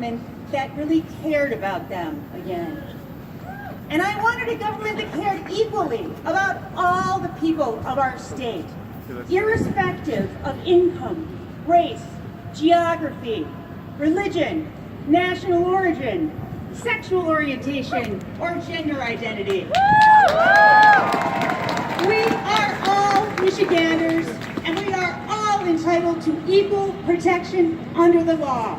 that really cared about them again. And I wanted a government that cared equally about all the people of our state, irrespective of income, race, geography, religion, national origin, sexual orientation, or gender identity. We are all Michiganders, and we are all entitled to equal protection under the law.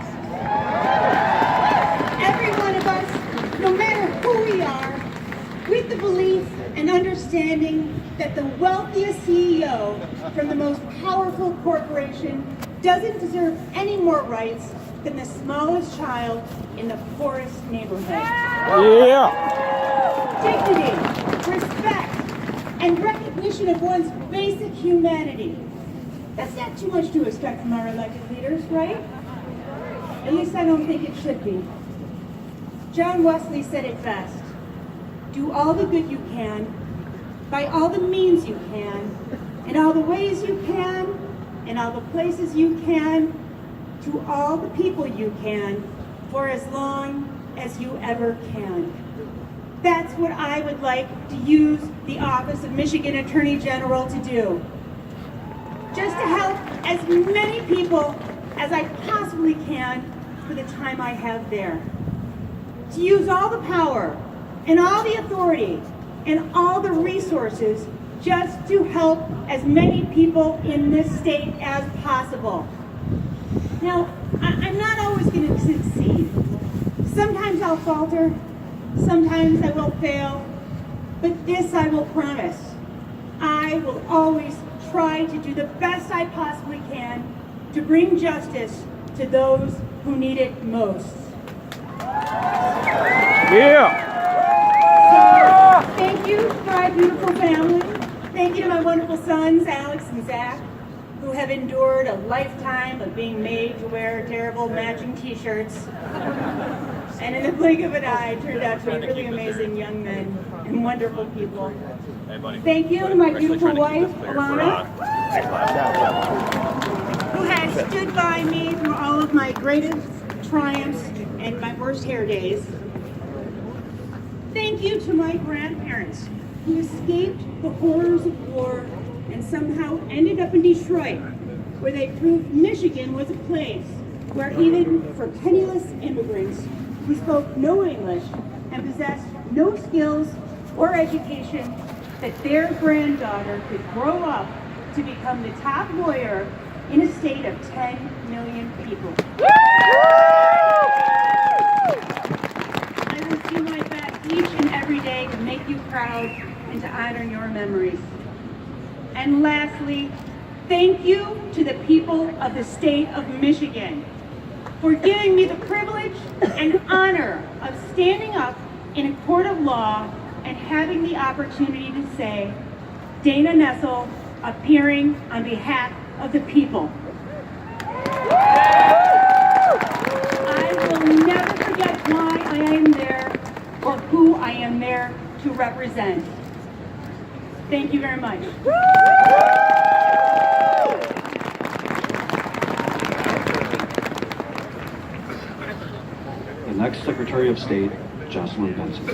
Every one of us, no matter who we are, with the belief and understanding that the wealthiest CEO from the most powerful corporation doesn't deserve any more rights than the smallest child in the poorest neighborhood. Yeah. Dignity, respect, and recognition of one's basic humanity. That's not too much to expect from our elected leaders, right? At least I don't think it should be. John Wesley said it best. Do all the good you can, by all the means you can, in all the ways you can, in all the places you can, to all the people you can, for as long as you ever can. That's what I would like to use the office of Michigan Attorney General to do. Just to help as many people as I possibly can for the time I have there. To use all the power and all the authority and all the resources just to help as many people in this state as possible. Now, I'm not always going to succeed. Sometimes I'll falter, sometimes I will fail, but this I will promise. I will always try to do the best I possibly can to bring justice to those who need it most. Yeah. So, thank you to my beautiful family. Thank you to my wonderful sons, Alex and Zach, who have endured a lifetime of being made to wear terrible matching t-shirts. And in the blink of an eye, turned out to be really amazing young men and wonderful people. Thank you to my beautiful wife, Alana, who has stood by me through all of my greatest triumphs and my worst hair days. Thank you to my grandparents, who escaped the horrors of war and somehow ended up in Detroit, where they proved Michigan was a place where even for penniless immigrants who spoke no English and possessed no skills or education, that their granddaughter could grow up to become the top lawyer in a state of 10 million people. I will do my best each and every day to make you proud and to honor your memories. And lastly, thank you to the people of the state of Michigan for giving me the privilege and honor of standing up in a court of law and having the opportunity to say, Dana Nessel, appearing on behalf of the people. I will never forget why I am there or who I am there to represent. Thank you very much. The next Secretary of State, Jocelyn Benson.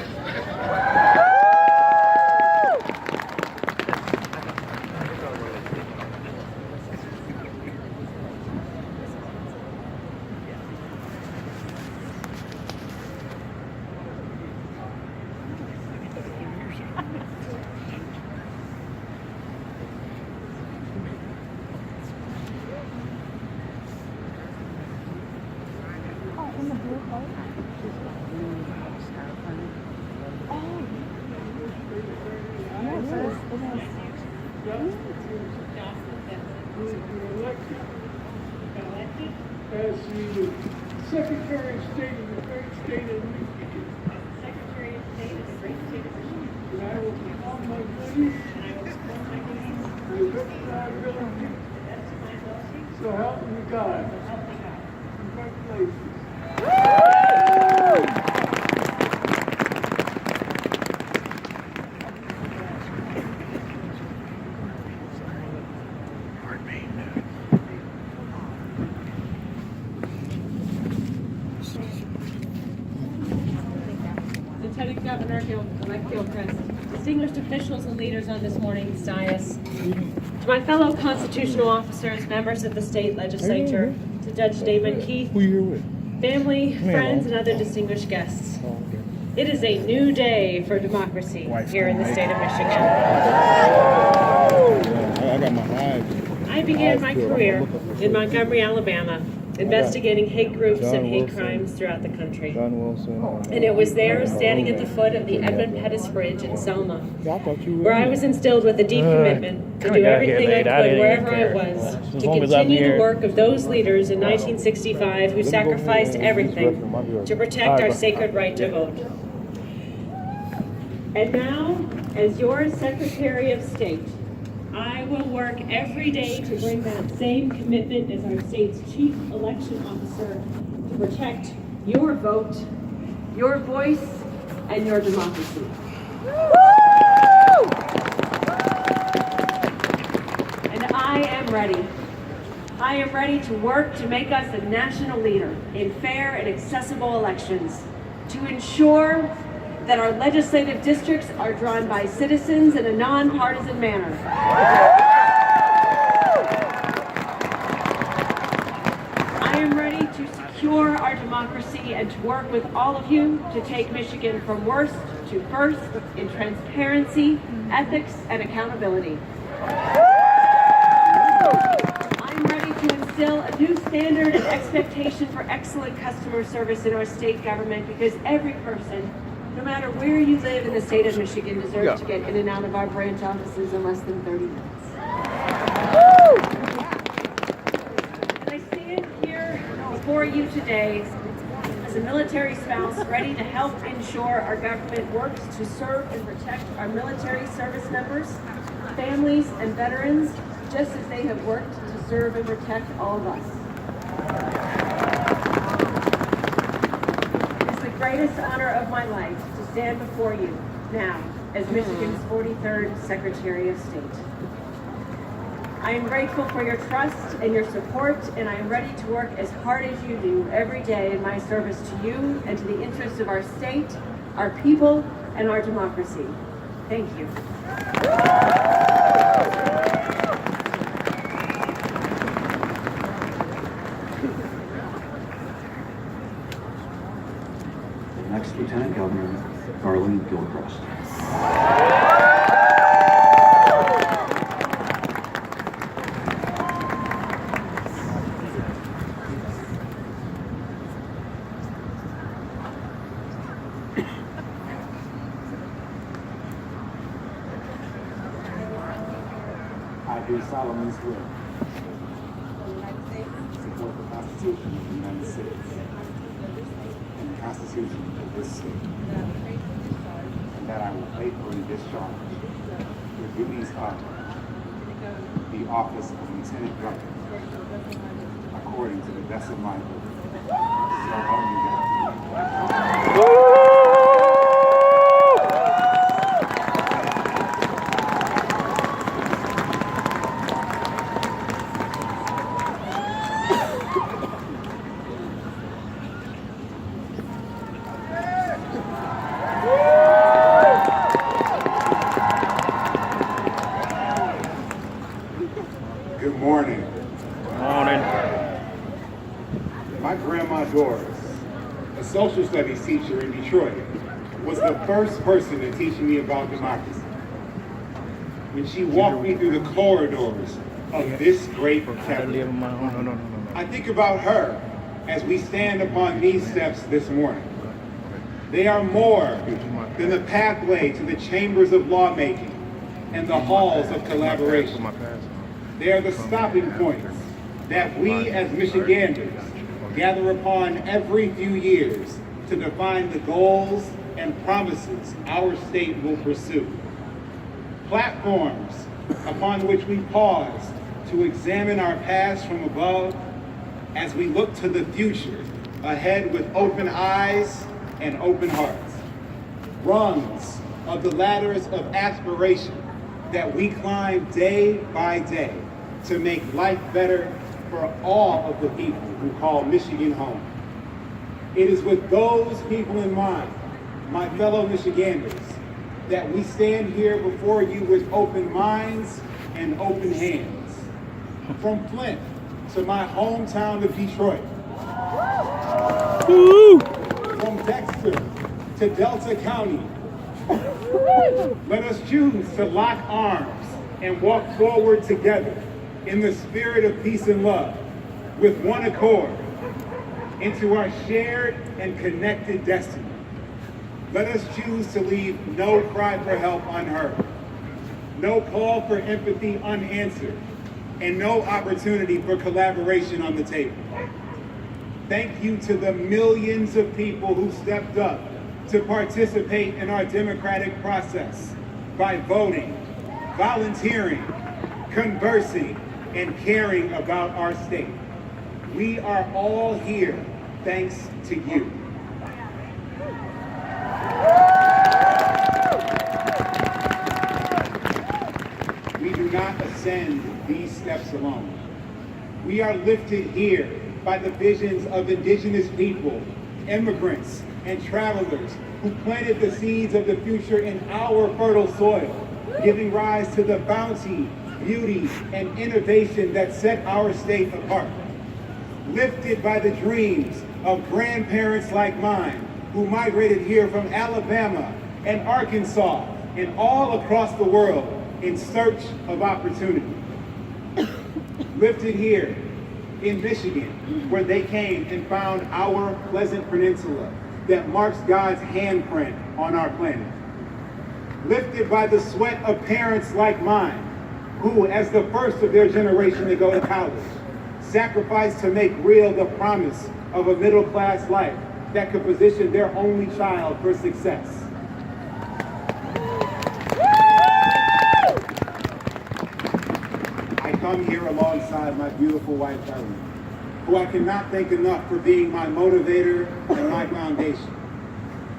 As the Secretary of State of the great state of Michigan. Secretary of State of the great state of Michigan. And I will perform my duties And I will perform my duties to the best of my ability. to the best of my ability. So help me God. So help me God. Congratulations. Pardon me. Lieutenant Governor elect Gilchrist, distinguished officials and leaders on this morning's dais, to my fellow constitutional officers, members of the state legislature, to Judge Damon Keith, Who you with? family, friends, and other distinguished guests. It is a new day for democracy here in the state of Michigan. I got my eyes. I began my career in Montgomery, Alabama, investigating hate groups and hate crimes throughout the country. And it was there, standing at the foot of the Edmund Pettus Bridge in Selma, where I was instilled with a deep commitment to do everything I could wherever I was to continue the work of those leaders in 1965 who sacrificed everything to protect our sacred right to vote. And now, as your Secretary of State, I will work every day to bring that same commitment as our state's chief election officer to protect your vote, your voice, and your democracy. And I am ready. I am ready to work to make us a national leader in fair and accessible elections, to ensure that our legislative districts are drawn by citizens in a nonpartisan manner. I am ready to secure our democracy and to work with all of you to take Michigan from worst to first in transparency, ethics, and accountability. I'm ready to instill a new standard and expectation for excellent customer service in our state government, because every person, no matter where you live in the state of Michigan, deserves to get in and out of our branch offices in less than 30 minutes. And I stand here before you today as a military spouse ready to help ensure our government works to serve and protect our military service members, families, and veterans, just as they have worked to serve and protect all of us. Greatest honor of my life to stand before you now as Michigan's 43rd Secretary of State. I am grateful for your trust and your support, and I am ready to work as hard as you do every day in my service to you and to the interests of our state, our people, and our democracy. Thank you. Next, Lieutenant Governor Garland Gilchrist. I do solemnly swear to support the Constitution of the United States and the Constitution of this state, and that I will faithfully discharge the duties of the office of Lieutenant Governor according to the best of my ability. So help me God. Good morning. Morning. My grandma Doris, a social studies teacher in Detroit, was the first person to teach me about democracy. When she walked me through the corridors of this great capital, I think about her as we stand upon these steps this morning. They are more than the pathway to the chambers of lawmaking and the halls of collaboration. They are the stopping points that we as Michiganders gather upon every few years to define the goals and promises our state will pursue. Platforms upon which we pause to examine our past from above as we look to the future ahead with open eyes and open hearts. Rungs of the ladders of aspiration that we climb day by day to make life better for all of the people who call Michigan home. It is with those people in mind my fellow Michiganders, that we stand here before you with open minds and open hands. From Flint to my hometown of Detroit. From Dexter to Delta County. Let us choose to lock arms and walk forward together in the spirit of peace and love, with one accord, into our shared and connected destiny. Let us choose to leave no cry for help unheard, no call for empathy unanswered, and no opportunity for collaboration on the table. Thank you to the millions of people who stepped up to participate in our democratic process by voting, volunteering, conversing, and caring about our state. We are all here thanks to you. We do not ascend these steps alone. We are lifted here by the visions of indigenous people, immigrants, and travelers who planted the seeds of the future in our fertile soil, giving rise to the bounty, beauty, and innovation that set our state apart. Lifted by the dreams of grandparents like mine who migrated here from Alabama and Arkansas and all across the world in search of opportunity. Lifted here in Michigan, where they came and found our pleasant peninsula that marks God's handprint on our planet. Lifted by the sweat of parents like mine, who, as the first of their generation to go to college, sacrificed to make real the promise of a middle-class life that could position their only child for success. I come here alongside my beautiful wife, Ellen, who I cannot thank enough for being my motivator and my foundation.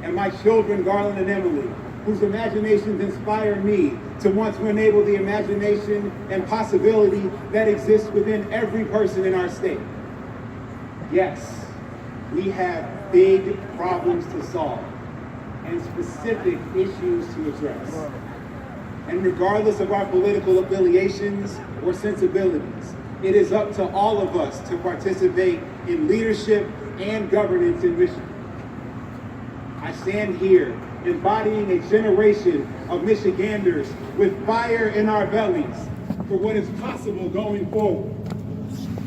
And my children, Garland and Emily, whose imaginations inspire me to want to enable the imagination and possibility that exists within every person in our state. Yes, we have big problems to solve and specific issues to address. And regardless of our political affiliations or sensibilities, it is up to all of us to participate in leadership and governance in Michigan. I stand here embodying a generation of Michiganders with fire in our bellies for what is possible going forward.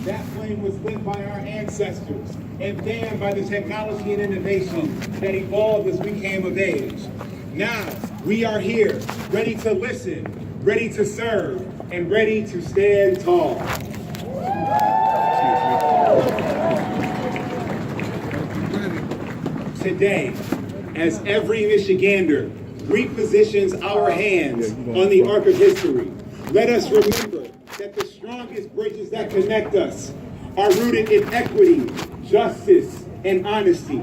That flame was lit by our ancestors and fanned by the technology and innovation that evolved as we came of age. Now, we are here, ready to listen, ready to serve, and ready to stand tall. Today, as every Michigander repositions our hands on the arc of history, let us remember that the strongest bridges that connect us are rooted in equity, justice, and honesty.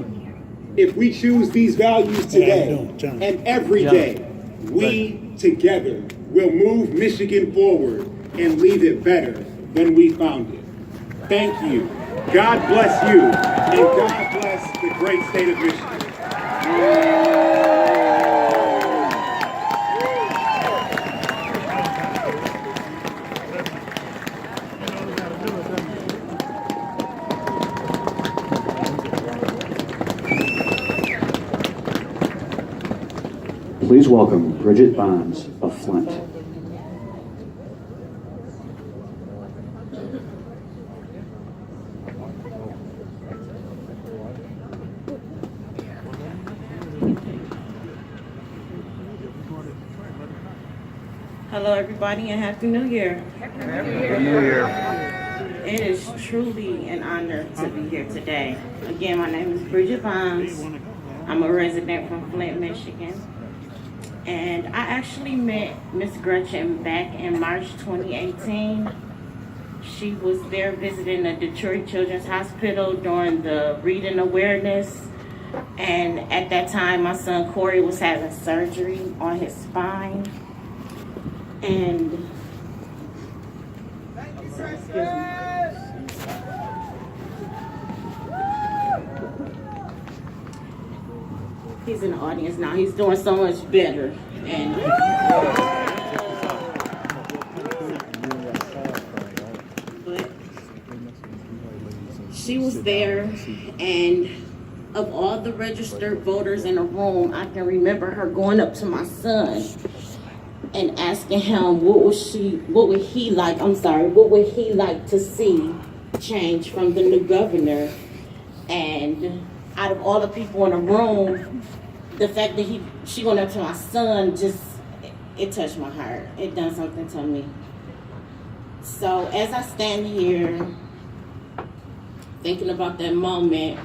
If we choose these values today and every day, we together will move Michigan forward and leave it better than we found it. Thank you. God bless you, and God bless the great state of Michigan. Please welcome Bridget Bonds of Flint. Hello, everybody, and Happy New Year. Happy New Year. It is truly an honor to be here today. Again, my name is Bridget Bonds. I'm a resident from Flint, Michigan. And I actually met Miss Gretchen back in March 2018. She was there visiting the Detroit Children's Hospital during the reading awareness. And at that time, my son Corey was having surgery on his spine. And He's in the audience now. He's doing so much better. And but she was there, and of all the registered voters in the room, I can remember her going up to my son and asking him what would he like to see change from the new governor. And out of all the people in the room, the fact that she went up to my son, it touched my heart. It done something to me. So as I stand here thinking about that moment,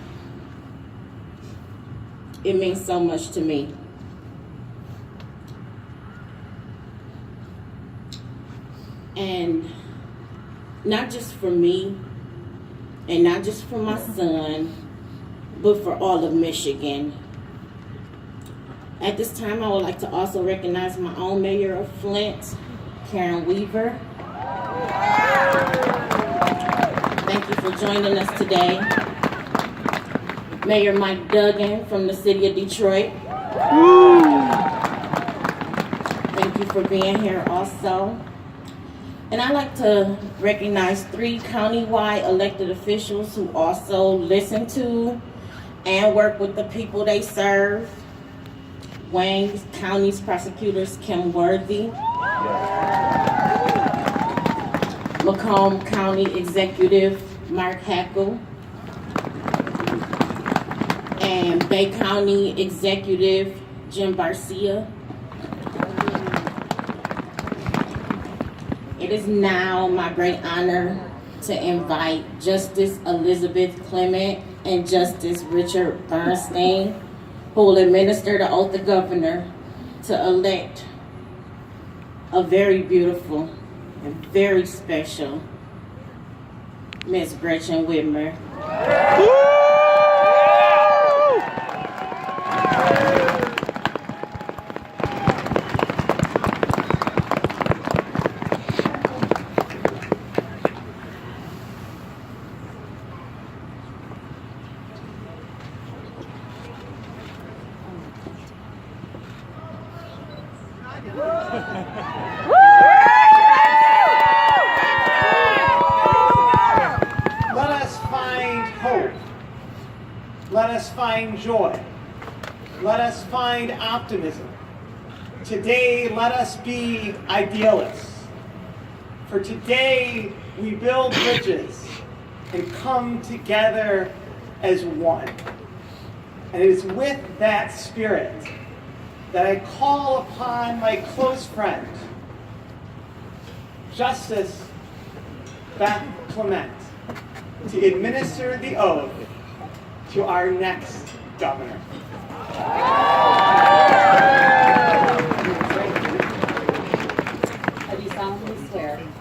it means so much to me. And not just for me, and not just for my son, but for all of Michigan. At this time, I would like to also recognize my own mayor of Flint, Karen Weaver. Thank you for joining us today. Mayor Mike Duggan from the city of Detroit. Thank you for being here also. And I'd like to recognize 3 countywide elected officials who also listen to and work with the people they serve. Wayne County's prosecutors Kim Worthy. Macomb County Executive Mark Hackle. And Bay County Executive Jim Barcia. It is now my great honor to invite Justice Elizabeth Clement and Justice Richard Bernstein, who will administer the oath of governor, to elect a very beautiful and very special Miss Gretchen Withmor. Let us find hope. Let us find joy. Let us find optimism. Today, let us be idealists. For today, we build bridges and come together as one. And it is with that spirit that I call upon my close friend, Justice Beth Clement, to administer the oath to our next governor.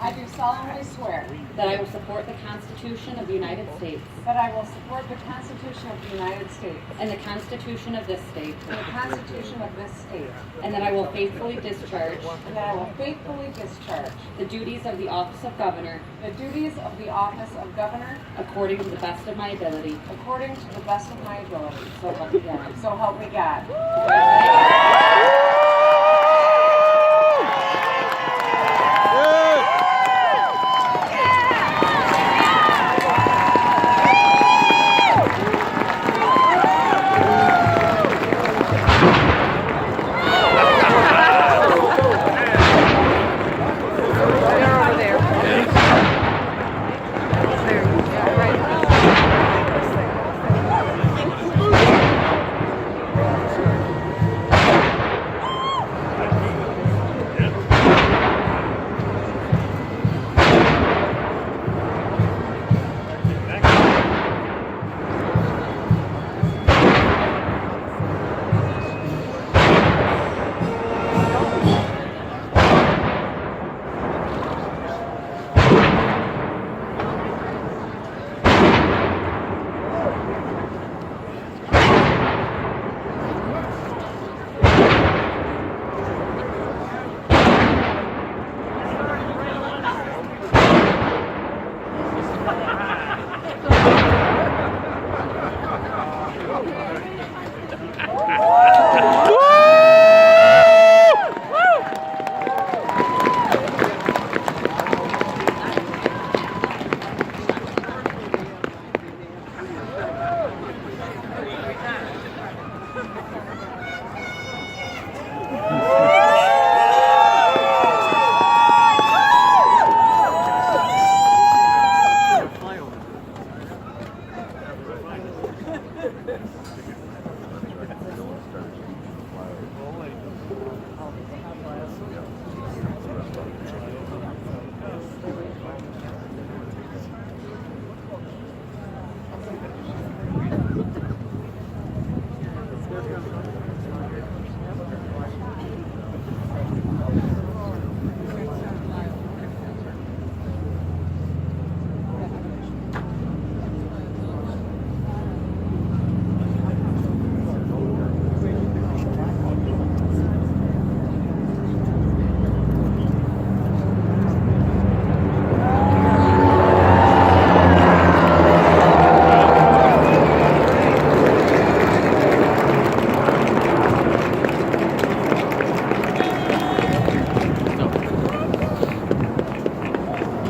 I do solemnly swear that I will support the Constitution of the United States that I will support the Constitution of the United States and the Constitution of this state, and the Constitution of this state, and that I will faithfully discharge and that I will faithfully discharge the duties of the office of governor the duties of the office of governor according to the best of my ability. according to the best of my ability. So help me God. So help me God.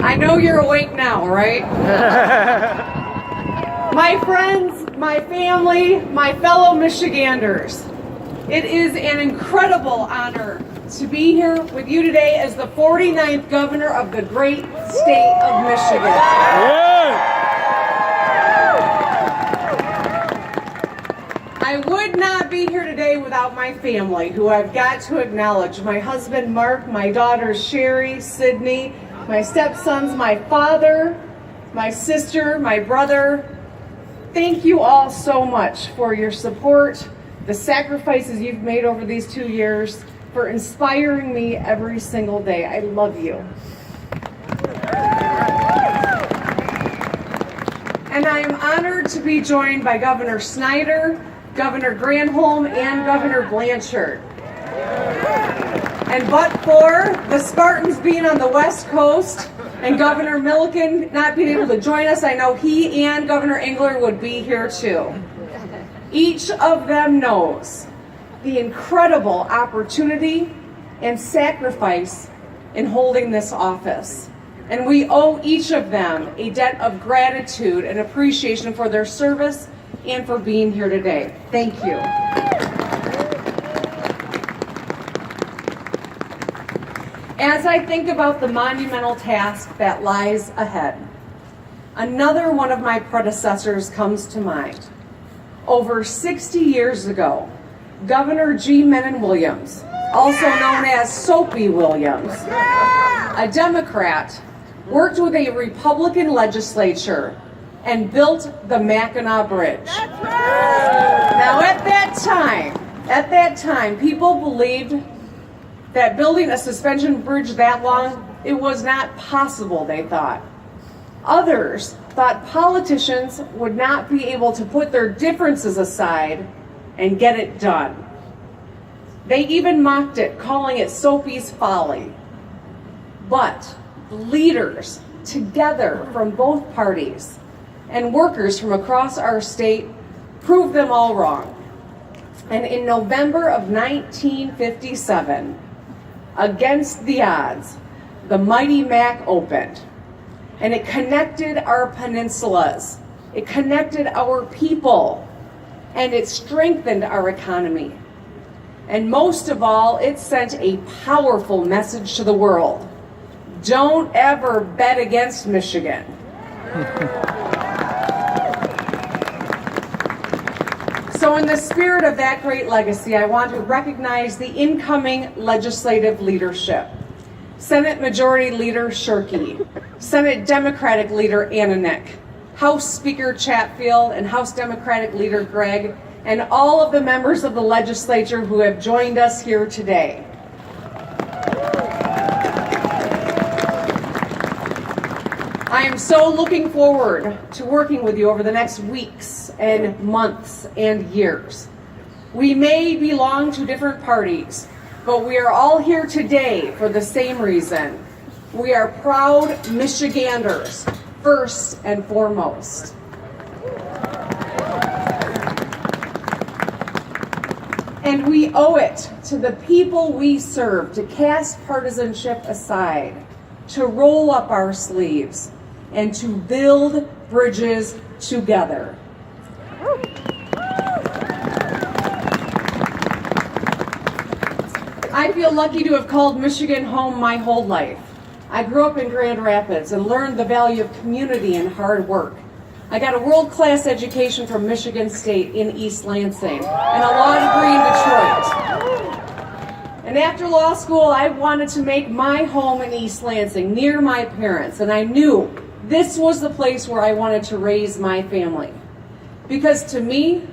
I know you're awake now, right? My friends, my family, my fellow Michiganders, it is an incredible honor to be here with you today as the 49th governor of the great state of Michigan. I would not be here today without my family, who I've got to acknowledge. My husband, Mark, my daughters, Sherry, Sydney, my stepsons, my father, my sister, my brother. Thank you all so much for your support, the sacrifices you've made over these 2 years, for inspiring me every single day. I love you. And I am honored to be joined by Governor Snyder, Governor Granholm, and Governor Blanchard. And but for the Spartans being on the West Coast and Governor Milliken not being able to join us, I know he and Governor Engler would be here too. Each of them knows the incredible opportunity and sacrifice in holding this office. And we owe each of them a debt of gratitude and appreciation for their service and for being here today. Thank you. As I think about the monumental task that lies ahead, another one of my predecessors comes to mind. Over 60 years ago, Governor G. Menon Williams, also known as Soapy Williams, a Democrat, worked with a Republican legislature and built the Mackinac Bridge. Now at that time, people believed that building a suspension bridge that long, it was not possible, they thought. Others thought politicians would not be able to put their differences aside and get it done. They even mocked it, calling it Soapy's folly. But leaders together from both parties and workers from across our state proved them all wrong. And in November of 1957, against the odds, the mighty Mac opened, and it connected our peninsulas, it connected our people, and it strengthened our economy. And most of all, it sent a powerful message to the world. Don't ever bet against Michigan. So in the spirit of that great legacy, I want to recognize the incoming legislative leadership. Senate Majority Leader Shirkey, Senate Democratic Leader Ananek, House Speaker Chatfield, and House Democratic Leader Gregg, and all of the members of the legislature who have joined us here today. I am so looking forward to working with you over the next weeks and months and years. We may belong to different parties, but we are all here today for the same reason. We are proud Michiganders, first and foremost. And we owe it to the people we serve to cast partisanship aside, to roll up our sleeves, and to build bridges together. I feel lucky to have called Michigan home my whole life. I grew up in Grand Rapids and learned the value of community and hard work. I got a world-class education from Michigan State in East Lansing and a law degree in Detroit. And after law school, I wanted to make my home in East Lansing, near my parents, and I knew this was the place where I wanted to raise my family. Because to me,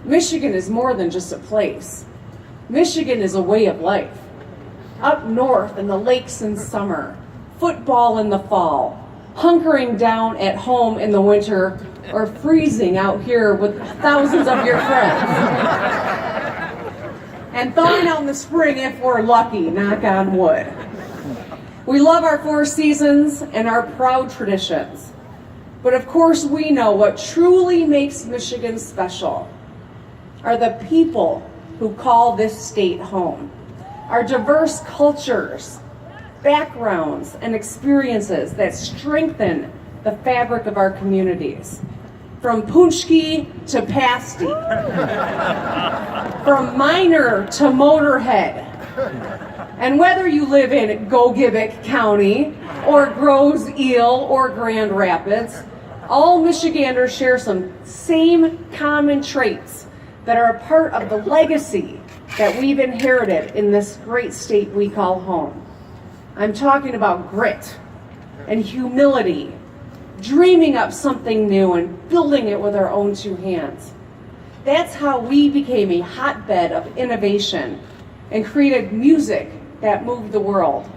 Michigan is more than just a place. Michigan is a way of life. Up north in the lakes in summer, football in the fall, hunkering down at home in the winter, or freezing out here with thousands of your friends. And thawing out in the spring if we're lucky, knock on wood. We love our 4 seasons and our proud traditions. But of course we know what truly makes Michigan special are the people who call this state home. Our diverse cultures, backgrounds, and experiences that strengthen the fabric of our communities. From Punchki to Pasty, from Minor to Motorhead. And whether you live in Gogebic County, or Groves Eel, or Grand Rapids, all Michiganders share some same common traits that are a part of the legacy that we've inherited in this great state we call home. I'm talking about grit and humility, dreaming up something new and building it with our own 2 hands. That's how we became a hotbed of innovation and created music that moved the world.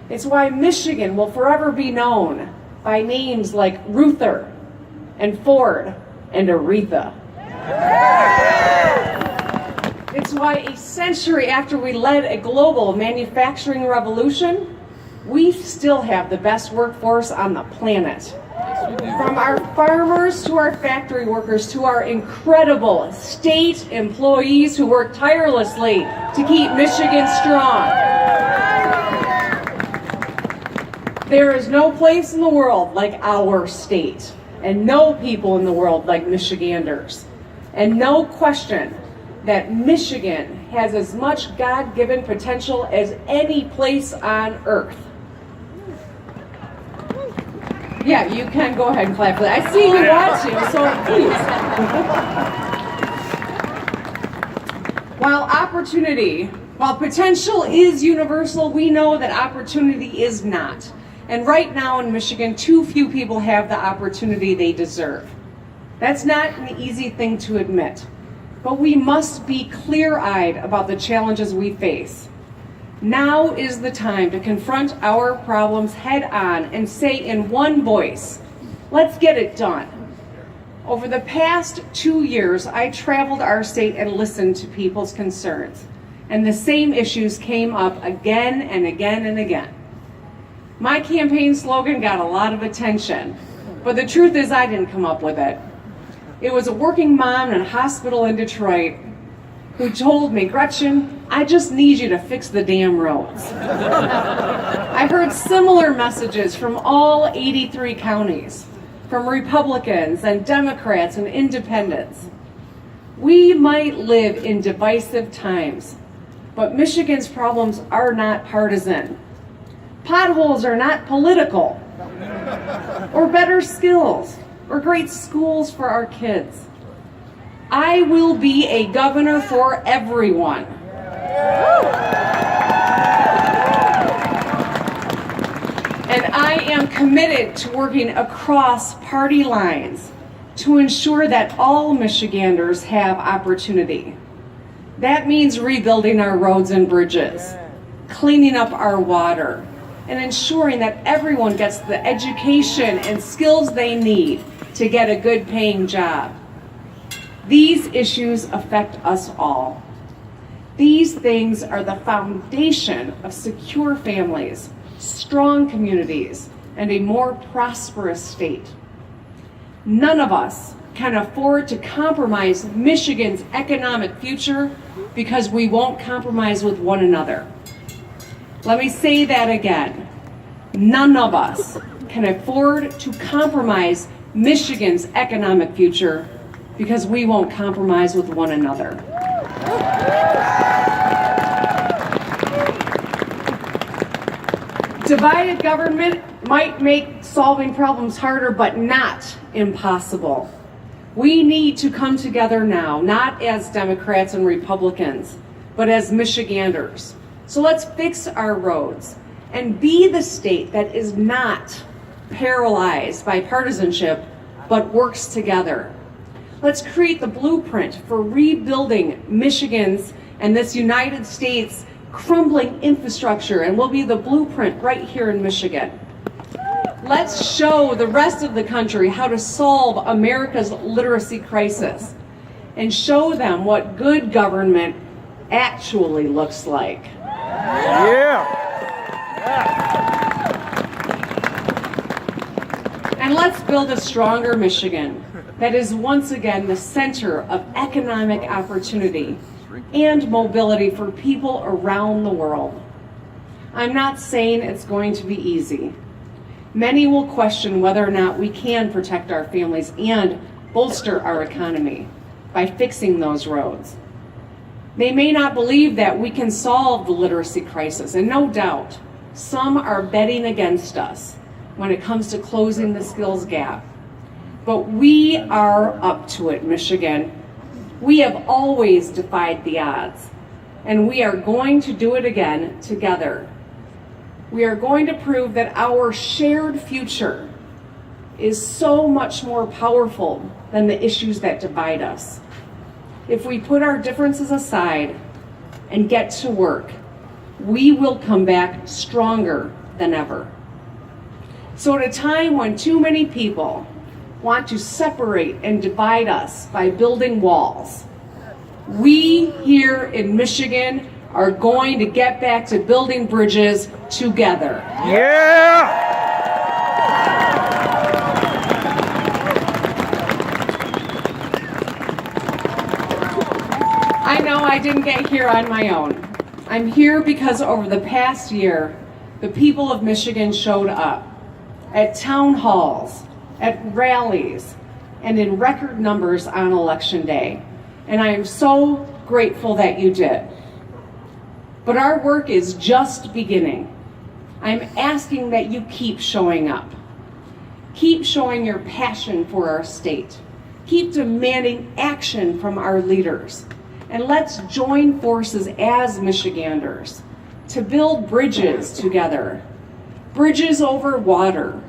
It's why Michigan will forever be known by names like Ruther and Ford and Aretha. It's why a century after we led a global manufacturing revolution, we still have the best workforce on the planet. From our farmers to our factory workers to our incredible state employees who work tirelessly to keep Michigan strong. There is no place in the world like our state, and no people in the world like Michiganders. And no question that Michigan has as much God-given potential as any place on earth. Yeah, you can go ahead and clap for that. I see you watching, so please. While potential is universal, we know that opportunity is not. And right now in Michigan, too few people have the opportunity they deserve. That's not an easy thing to admit, but we must be clear-eyed about the challenges we face. Now is the time to confront our problems head-on and say in one voice, let's get it done. Over the past 2 years, I traveled our state and listened to people's concerns, and the same issues came up again and again and again. My campaign slogan got a lot of attention, but the truth is I didn't come up with it. It was a working mom in a hospital in Detroit who told me, Gretchen, I just need you to fix the damn roads. I heard similar messages from all 83 counties, from Republicans and Democrats and independents. We might live in divisive times, but Michigan's problems are not partisan. Potholes are not political, or better skills, or great schools for our kids. I will be a governor for everyone. And I am committed to working across party lines to ensure that all Michiganders have opportunity. That means rebuilding our roads and bridges, cleaning up our water, and ensuring that everyone gets the education and skills they need to get a good paying job. These issues affect us all. These things are the foundation of secure families, strong communities, and a more prosperous state. None of us can afford to compromise Michigan's economic future because we won't compromise with one another. Let me say that again. None of us can afford to compromise Michigan's economic future because we won't compromise with one another. Divided government might make solving problems harder, but not impossible. We need to come together now, not as Democrats and Republicans, but as Michiganders. So let's fix our roads and be the state that is not paralyzed by partisanship, but works together. Let's create the blueprint for rebuilding Michigan's and this United States crumbling infrastructure, and we'll be the blueprint right here in Michigan. Let's show the rest of the country how to solve America's literacy crisis and show them what good government actually looks like. And let's build a stronger Michigan that is once again the center of economic opportunity and mobility for people around the world. I'm not saying it's going to be easy. Many will question whether or not we can protect our families and bolster our economy by fixing those roads. They may not believe that we can solve the literacy crisis, and no doubt, some are betting against us when it comes to closing the skills gap. But we are up to it, Michigan. We have always defied the odds, and we are going to do it again together. We are going to prove that our shared future is so much more powerful than the issues that divide us. If we put our differences aside and get to work, we will come back stronger than ever. So at a time when too many people want to separate and divide us by building walls, we here in Michigan are going to get back to building bridges together. I know I didn't get here on my own. I'm here because over the past year, the people of Michigan showed up at town halls, at rallies, and in record numbers on Election Day. And I am so grateful that you did. But our work is just beginning. I'm asking that you keep showing up. Keep showing your passion for our state. Keep demanding action from our leaders. And let's join forces as Michiganders to build bridges together. Bridges over water,